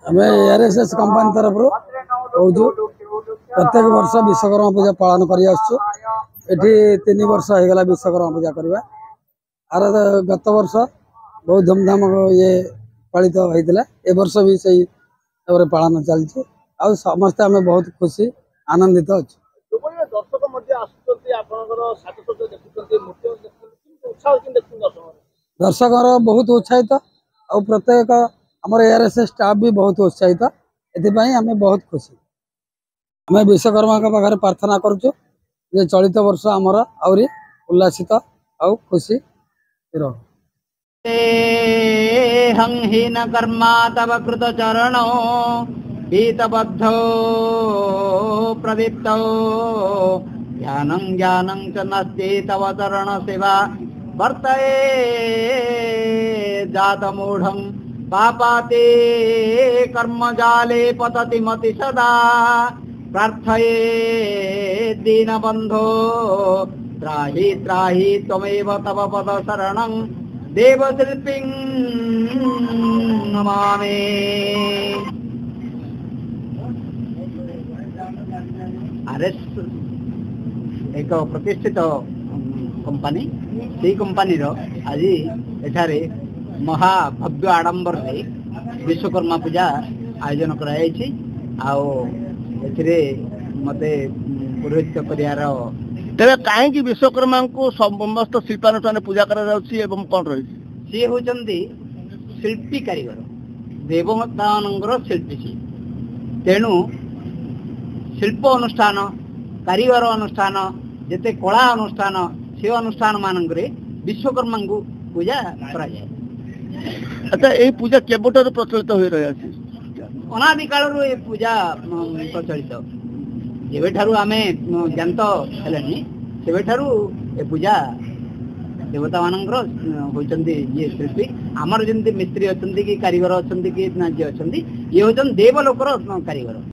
आम ARSS company तरफ कहूँ प्रत्येक वर्ष विश्वकर्मा पूजा पालन करी 3 वर्ष होगा विश्वकर्मा पूजा करवा आर गत वर्ष बहुत धूमधाम ये पालित होता ए वर्ष भी सही पालन चलती आ समस्ते आम बहुत खुशी आनंदित अच्छे। दर्शक बहुत उत्साहित और प्रत्येक आमर ARSS स्टाफ भी बहुत उत्साहित एपाई आम बहुत खुशी आम विश्वकर्मा पाखे प्रार्थना करुचु जे चलित वर्ष आमर आहरी उल्लासित आ खुशी रहो। हंहीन कर्मा तव कृत चरणो पीतबद्धो प्रदीप्तो ज्ञानं ज्ञानं च नस्ति तव चरण सेवा वर्तये जातमूढं पापाते कर्मजाले पतति मति सदा प्रार्थये दीनबन्धो त्राहि त्राहि त्वमेव तव पद शरणं देवशिल्पीं नमामि। आरएस एक प्रतिष्ठित कंपनी से कंपनी आज एठारे महाभव्य आडंबर से विश्वकर्मा पूजा आयोजन कराई मते पुरोहित करार तेरे कहीं विश्वकर्मा को समस्त शिल्पानुष्ठान पूजा कौन रही सी होती शिल्पी कारीगर देवतानंगर शिल्पी सी तेणु शिल्प अनुष्ठान कारीगर अनुष्ठान जिते कला अनुष्ठान से अनुष्ठान मानक विश्वकर्मा को पूजा कराए। अच्छा ये पूजा केबटर प्रचलित हो रहा है अनादि काल ये पूजा प्रचलित जेबेठारु आमे जानत हेलानी सेबेठारु ए पूजा देवता मानकर होचंदी ये शिल्पी आमर जंती मिस्त्री अछंती कि कारीगर अछंती कि जे अछंती ये होचन देवलोकर कारीगर।